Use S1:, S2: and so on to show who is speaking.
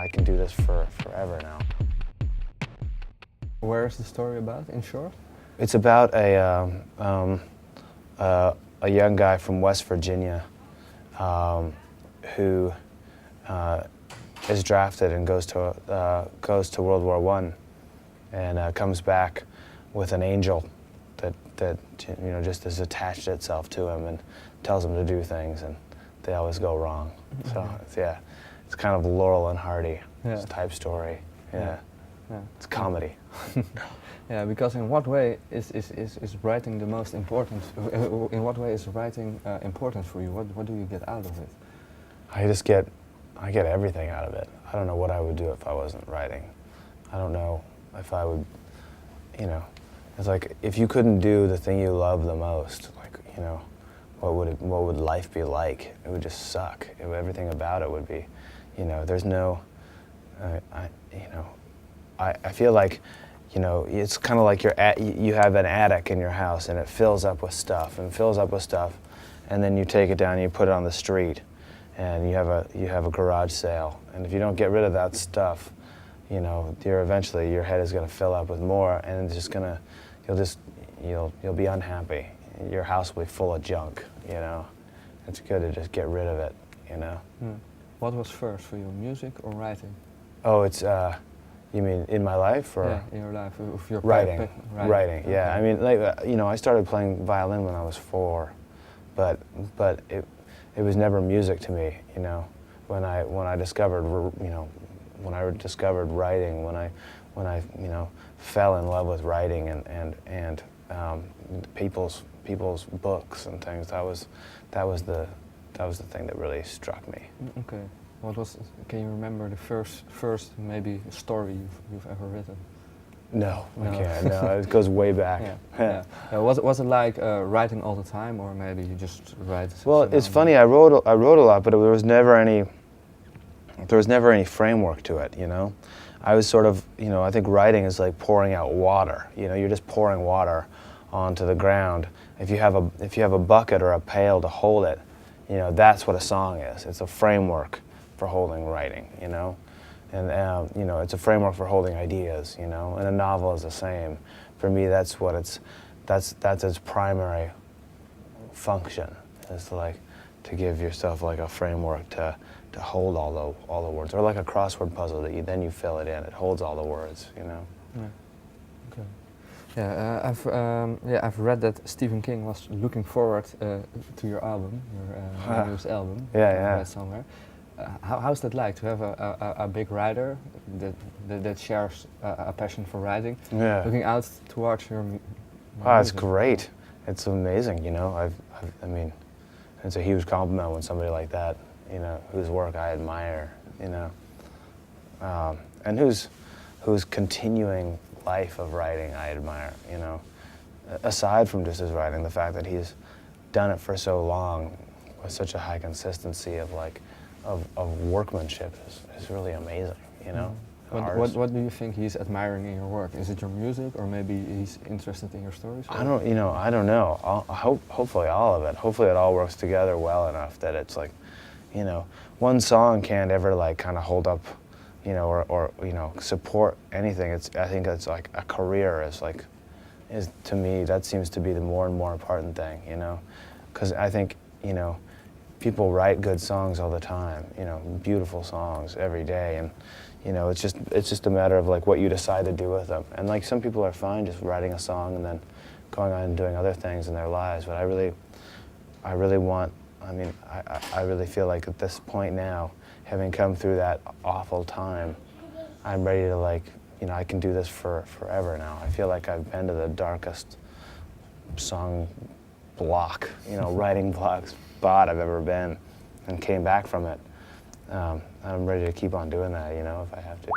S1: I can do this for forever now.
S2: Where is the story about, in short?
S1: It's about a young guy from West Virginia who is drafted and goes to World War I and comes back with an angel that just has attached itself to him and tells him to do things, and they always go wrong. So it's kind of Laurel and Hardy type story. Yeah. It's comedy.
S2: Yeah, because in what way is writing the most important? In what way is writing important for you? What do you get out of it?
S1: I get everything out of it. I don't know what I would do if I wasn't writing. I don't know if I would, it's like if you couldn't do the thing you love the most, like, what would life be like? It would just suck. Everything about it would be, there's no, I feel like, it's kind of like you have an attic in your house and it fills up with stuff and fills up with stuff, and then you take it down and you put it on the street, and you have a garage sale, and if you don't get rid of that stuff, eventually your head is going to fill up with more, and it's just gonna, you'll be unhappy. Your house will be full of junk. It's good to just get rid of it.
S2: What was first for you, music or writing?
S1: Oh, it's. You mean in my life, or?
S2: Yeah, in your life, if you're
S1: writing.
S2: Writing.
S1: Yeah. I mean, I started playing violin when I was 4, but it was never music to me. When I discovered writing, when I fell in love with writing and people's books and things, that was the thing that really struck me.
S2: Okay. Can you remember the first maybe story you've ever written?
S1: No, I can't. No, it goes way back.
S2: Yeah. Was it like writing all the time, or maybe you just write?
S1: Well, it's funny. I wrote a lot, but there was never any framework to it. I was sort of, I think writing is like pouring out water. You're just pouring water onto the ground. If you have a bucket or a pail to hold it, that's what a song is. It's a framework for holding writing, and it's a framework for holding ideas, and a novel is the same. For me, that's its primary function, is to give yourself like a framework to hold all the words, or like a crossword puzzle that you fill it in. It holds all the words,
S2: Yeah. Okay. Yeah, I've read that Stephen King was looking forward to your album, your newest album.
S1: Yeah.
S2: Read somewhere. How's that like to have a big writer that shares a passion for writing, looking out towards your music?
S1: It's great. It's amazing. I mean, it's a huge compliment when somebody like that, whose work I admire, and whose continuing life of writing I admire. Aside from just his writing, the fact that he's done it for so long with such a high consistency of workmanship is really amazing,
S2: What do you think he's admiring in your work? Is it your music, or maybe he's interested in your stories?
S1: I don't know. Hopefully all of it. Hopefully it all works together well enough that it's like, one song can't ever kind of hold up, or support anything. I think it's like a career is to me, that seems to be the more and more important thing, because I think, people write good songs all the time, beautiful songs every day, and it's just a matter of what you decide to do with them. And some people are fine just writing a song and then going on and doing other things in their lives. But I really feel like at this point now, having come through that awful time, I'm ready to I can do this for forever now. I feel like I've been to the darkest song block, writing block spot I've ever been, and came back from it. I'm ready to keep on doing that, if I have to.